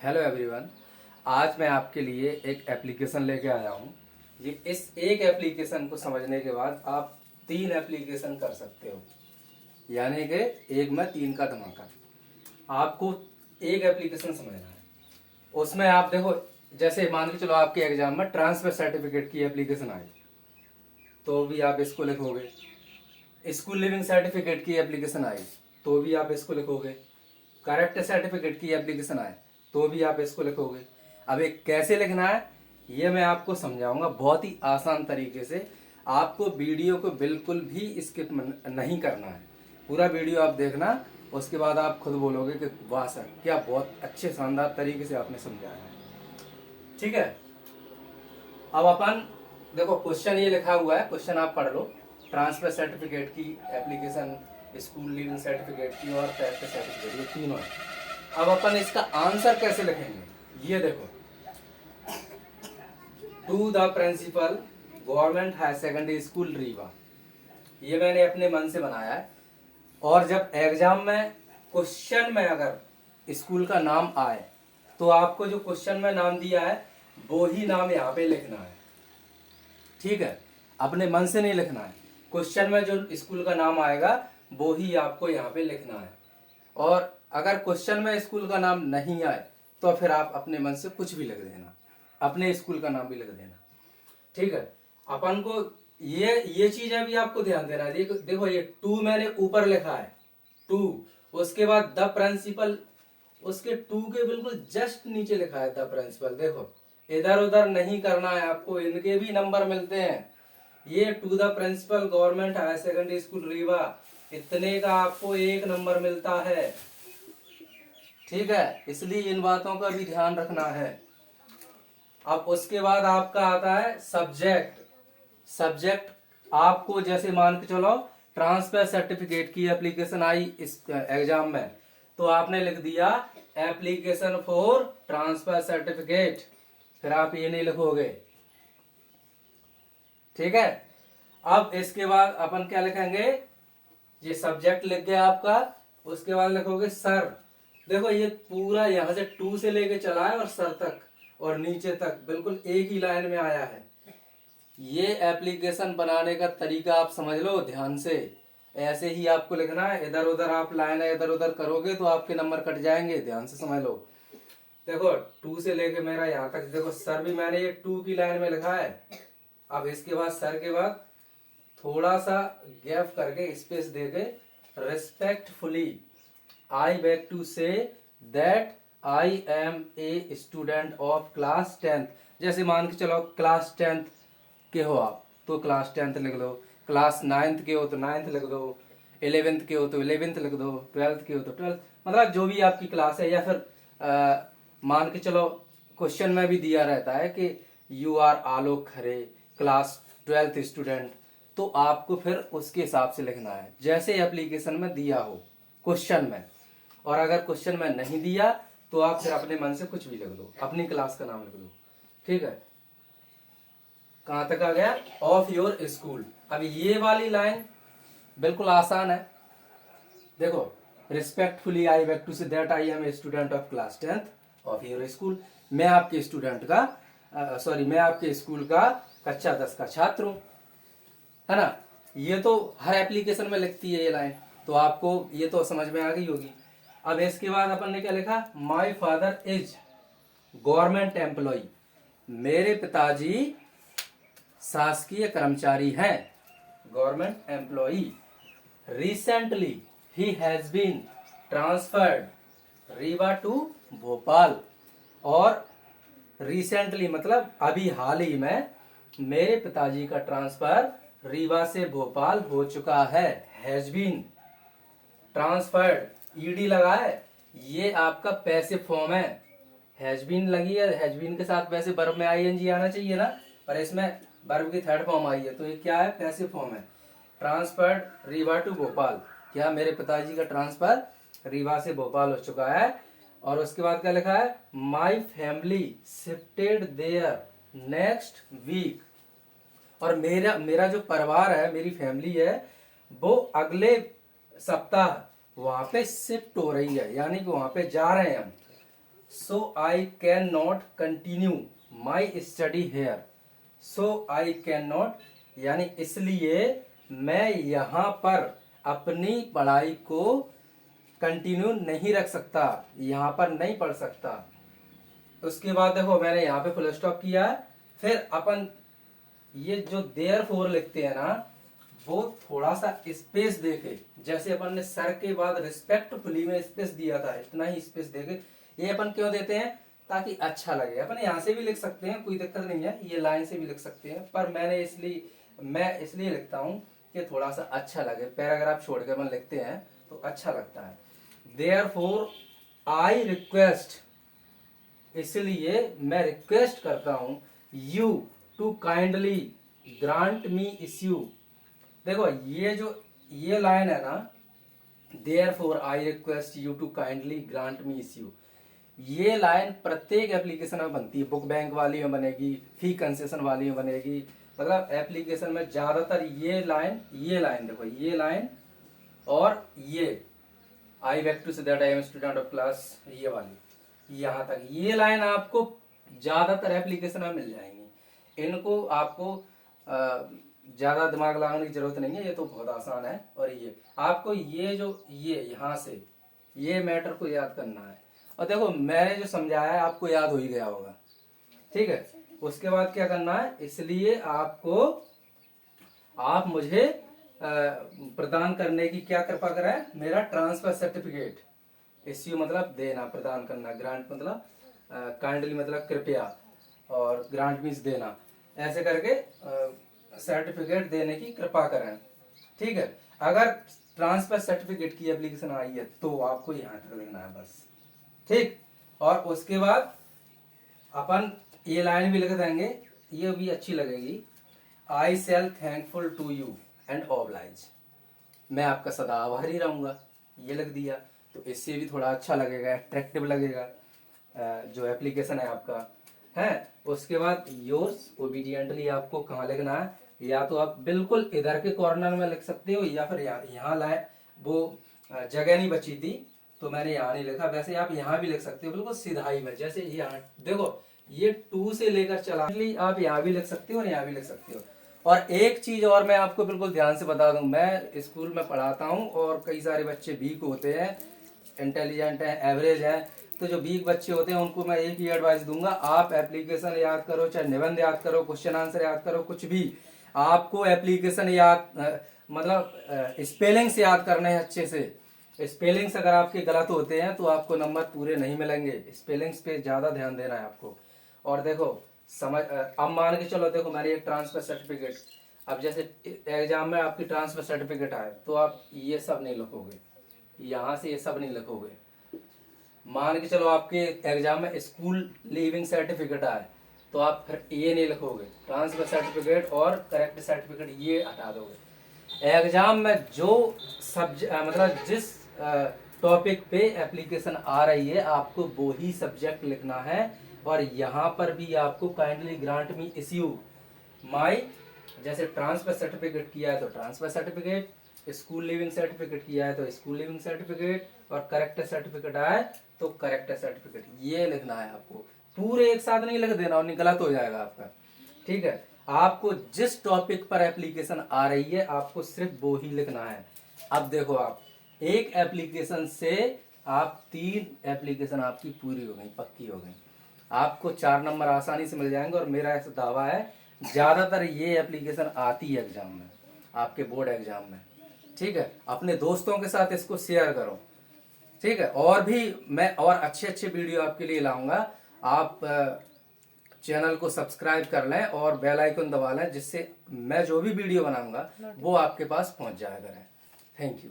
Hello everyone. आज मैं आपके लिए एक एप्लीकेशन लेके आया हूँ। ये इस एक एप्लीकेशन को समझने के बाद आप 3 एप्लीकेशन कर सकते हो, यानी कि एक में 3 का धमाका। आपको एक एप्लीकेशन समझना है। उसमें आप देखो, जैसे मान के चलो आपके एग्जाम में ट्रांसफर सर्टिफिकेट की एप्लीकेशन आई, तो भी आप इसको लिखोगे। स्कूल लिविंग सर्टिफिकेट की एप्लीकेशन आई, तो भी आप इसको लिखोगे। करेक्ट सर्टिफिकेट की एप्लीकेशन आए, तो भी आप इसको लिखोगे। अब ये कैसे लिखना है ये मैं आपको समझाऊंगा बहुत ही आसान तरीके से। आपको वीडियो को बिल्कुल भी स्किप नहीं करना है। पूरा वीडियो आप देखना, उसके बाद आप खुद बोलोगे कि वाह सर, क्या बहुत अच्छे शानदार तरीके से आपने समझाया है। ठीक है, अब अपन देखो, क्वेश्चन ये लिखा हुआ है, क्वेश्चन आप पढ़ लो। ट्रांसफर सर्टिफिकेट की एप्लीकेशन, स्कूल लिविंग सर्टिफिकेट की और कैरेक्टर सर्टिफिकेट, ये तीनों है। अब अपन इसका आंसर कैसे लिखेंगे ये देखो। To the principal government higher secondary school Rewa, ये मैंने अपने मन से बनाया है। और जब एग्जाम में क्वेश्चन में अगर स्कूल का नाम आए, तो आपको जो क्वेश्चन में नाम दिया है वो ही नाम यहाँ पे लिखना है। ठीक है, अपने मन से नहीं लिखना है। क्वेश्चन में जो स्कूल का नाम आएगा वो ही आपको यहाँ पे लिखना है। और अगर क्वेश्चन में स्कूल का नाम नहीं आए तो फिर आप अपने मन से कुछ भी लिख देना, अपने स्कूल का नाम भी लिख देना। ठीक है, अपन को ये चीजें भी आपको ध्यान देना है। देखो ये टू मैंने ऊपर लिखा है, टू, उसके बाद द प्रिंसिपल, उसके टू के बिल्कुल जस्ट नीचे लिखा है द प्रिंसिपल। देखो इधर उधर नहीं करना है आपको, इनके भी नंबर मिलते हैं। ये to the principal government higher secondary school Rewa, इतने का आपको 1 नंबर मिलता है। ठीक है, इसलिए इन बातों का भी ध्यान रखना है। अब उसके बाद आपका आता है सब्जेक्ट। सब्जेक्ट आपको जैसे मान के चलो ट्रांसफर सर्टिफिकेट की एप्लीकेशन आई इस एग्जाम में, तो आपने लिख दिया एप्लीकेशन फॉर ट्रांसफर सर्टिफिकेट, फिर आप ये नहीं लिखोगे। ठीक है, अब इसके बाद अपन क्या लिखेंगे, ये सब्जेक्ट लिख गया आपका। उसके बाद लिखोगे सर। देखो ये पूरा यहाँ से टू से लेके चला है और सर तक और नीचे तक बिल्कुल एक ही लाइन में आया है। ये एप्लीकेशन बनाने का तरीका आप समझ लो ध्यान से। ऐसे ही आपको लिखना है, इधर उधर आप लाइन इधर उधर करोगे तो आपके नंबर कट जाएंगे। ध्यान से समझ लो। देखो टू से लेके मेरा यहाँ तक, देखो सर भी मैंने ये टू की लाइन में लिखा है। अब इसके बाद सर के बाद थोड़ा सा गैप करके स्पेस देके respectfully I beg to say that I am a student of class 10th। जैसे मान के चलो क्लास 10th के हो आप तो क्लास 10th लिख दो, क्लास 9th के हो तो 9th लिख दो, 11th के हो तो 11th लिख दो, 12th के हो तो 12th, मतलब जो भी आपकी क्लास है। या फिर मान के चलो क्वेश्चन में भी दिया रहता है कि you are Alok Khare class 12th student, तो आपको फिर उसके हिसाब से लिखना है जैसे एप्लीकेशन में दिया हो क्वेश्चन में। और अगर क्वेश्चन में नहीं दिया तो आप फिर अपने मन से कुछ भी लिख दो, अपनी क्लास का नाम लिख दो। ठीक है, कहां तक आ गया, ऑफ योर स्कूल। अब ये वाली लाइन बिल्कुल आसान है। देखो respectfully I beg to say that I am a student of class 10th of your school. मैं आपके स्टूडेंट का मैं आपके स्कूल का कक्षा 10 का छात्र हूं, है ना। ये तो हर एप्लीकेशन में लिखती है ये लाइन, तो आपको ये तो समझ में आ गई होगी। अब इसके बाद अपन ने क्या लिखा, my father is government employ, मेरे पिताजी शासकीय कर्मचारी हैं, गवर्नमेंट एम्प्लॉय। रिसेंटली ही has been transferred Rewa to Bhopal, और रिसेंटली मतलब अभी हाल ही में मेरे पिताजी का ट्रांसफर रीवा से भोपाल हो चुका है। हैज बीन ट्रांसफर्ड, ईडी लगा है, ये आपका पैसिव फॉर्म है। हैज बीन लगी है, हैज बीन के साथ वैसे वर्ब में आईएनजी आना चाहिए ना, पर इसमें वर्ब की थर्ड फॉर्म आई है, तो ये क्या है, पैसिव फॉर्म है। ट्रांसफर्ड रीवा टू भोपाल, क्या मेरे पिताजी का ट्रांसफर रीवा से भोपाल हो चुका है। और उसके बाद क्या लिखा है, my family shifted there next week, और मेरा जो परिवार है, मेरी फैमिली है, वो अगले सप्ताह वहां पे शिफ्ट हो रही है, यानी कि वहां पे जा रहे हैं हम। So I can not continue my study here. So I can not यानी इसलिए मैं यहाँ पर अपनी पढ़ाई को कंटिन्यू नहीं रख सकता, यहाँ पर नहीं पढ़ सकता। उसके बाद देखो मैंने यहाँ पे फुल स्टॉप किया। फिर अपन ये जो देयर फोर लिखते हैं ना, वो थोड़ा सा स्पेस देके, जैसे अपन ने सर के बाद रिस्पेक्टफुली में स्पेस दिया था, इतना ही स्पेस देके। ये अपन क्यों देते हैं? ताकि अच्छा लगे। अपन यहाँ से भी लिख सकते हैं, कोई दिक्कत नहीं है, ये लाइन से भी लिख सकते हैं, पर मैं इसलिए लिखता हूँ कि थोड़ा सा अच्छा लगे। पैराग्राफ छोड़ के अपन लिखते हैं तो अच्छा लगता है। देयरफॉर आई रिक्वेस्ट, इसलिए मैं रिक्वेस्ट करता हूं you to kindly grant me issue. देखो ये लाइन है ना, therefore I request you to kindly grant me issue, ये लाइन प्रत्येक एप्लीकेशन में बनती है। बुक बैंक वाली में बनेगी, फी कंसेशन वाली में बनेगी, मतलब एप्लीकेशन में ज्यादातर ये लाइन देखो, ये लाइन और ये I back to say that I am student of class, ये वाली यहाँ तक ये लाइन आपको ज्यादातर एप्लीकेशन में मिल जाएंगी। इनको आपको ज्यादा दिमाग लगाने की जरूरत नहीं है, ये तो बहुत आसान है। और ये आपको ये यहाँ से ये मैटर को याद करना है। और देखो मैंने जो समझाया है आपको याद हो ही गया होगा, ठीक है। उसके बाद क्या करना है, इसलिए आप मुझे प्रदान करने की क्या कृपा करें, मेरा ट्रांसफर सर्टिफिकेट। इश्यू मतलब देना, प्रदान करना, ग्रांट मतलब काइंडली मतलब कृपया, और ग्रांट मीन्स देना, ऐसे करके सर्टिफिकेट देने की कृपा करें, ठीक है। अगर ट्रांसफर सर्टिफिकेट की एप्लीकेशन आई है तो आपको यहाँ तक लिखना है बस, ठीक। और उसके बाद अपन ये लाइन भी लिख देंगे, ये भी अच्छी लगेगी। I shall thankful to you and oblige, मैं आपका सदा आभारी रहूंगा, ये लिख दिया तो इससे भी थोड़ा अच्छा लगेगा, अट्रैक्टिव लगेगा जो एप्लीकेशन है आपका, है। उसके बाद योर्स ओबीडियंटली आपको कहाँ लिखना है, या तो आप बिल्कुल इधर के कॉर्नर में लिख सकते हो, या फिर यहाँ लाए, वो जगह नहीं बची थी तो मैंने यहाँ नहीं लिखा, वैसे आप यहाँ भी लिख सकते हो बिल्कुल सिधाई में। जैसे यहाँ देखो ये 2 से लेकर चला, आप यहाँ भी लिख सकते हो और यहाँ भी लिख सकते हो। और एक चीज और मैं आपको बिल्कुल ध्यान से बता दूं, मैं स्कूल में पढ़ाता हूं और कई सारे बच्चे वीक होते हैं, इंटेलिजेंट हैं, एवरेज हैं। तो जो वीक बच्चे होते हैं उनको मैं एक ही एडवाइस दूंगा, आप एप्लीकेशन याद करो, चाहे निबंध याद करो, क्वेश्चन आंसर याद करो, कुछ भी आपको एप्लीकेशन याद मतलब स्पेलिंग्स याद करने हैं अच्छे से। स्पेलिंग्स अगर आपके गलत होते हैं तो आपको नंबर पूरे नहीं मिलेंगे, स्पेलिंग्स पे ज्यादा ध्यान देना है आपको। और देखो अब मान के चलो, देखो मैंने एक ट्रांसफर सर्टिफिकेट, अब जैसे एग्जाम में आपकी ट्रांसफर सर्टिफिकेट आए तो आप ये सब नहीं लिखोगे, यहाँ से ये सब नहीं लिखोगे। मान के चलो आपके एग्जाम में स्कूल लीविंग सर्टिफिकेट आए तो आप फिर ये नहीं लिखोगे, ट्रांसफर सर्टिफिकेट और करेक्ट सर्टिफिकेट ये हटा दोगे। एग्जाम में जो मतलब जिस टॉपिक पे एप्लीकेशन आ रही है आपको वो ही सब्जेक्ट लिखना है। और यहाँ पर भी आपको काइंडली ग्रांट मी इश्यू माई, जैसे ट्रांसफर सर्टिफिकेट किया है तो transfer certificate, school leaving certificate किया है तो स्कूल लिविंग सर्टिफिकेट, और करेक्टर सर्टिफिकेट आए तो करेक्टर सर्टिफिकेट, ये लिखना है आपको। पूरे एक साथ नहीं लिख देना और गलत हो जाएगा आपका, ठीक है। आपको जिस टॉपिक पर एप्लीकेशन आ रही है आपको सिर्फ वो ही लिखना है। अब देखो आप एक एप्लीकेशन से आप 3 एप्लीकेशन आपकी पूरी हो गई, पक्की हो गई, आपको 4 नंबर आसानी से मिल जाएंगे। और मेरा ऐसा दावा है ज्यादातर ये एप्लीकेशन आती है एग्जाम में, आपके बोर्ड एग्जाम में, ठीक है। अपने दोस्तों के साथ इसको शेयर करो, ठीक है। और भी मैं और अच्छे वीडियो आपके लिए लाऊंगा। आप चैनल को सब्सक्राइब कर लें और बेल आइकन दबा लें, जिससे मैं जो भी वीडियो बनाऊंगा वो आपके पास पहुंच जाया करें। Thank you.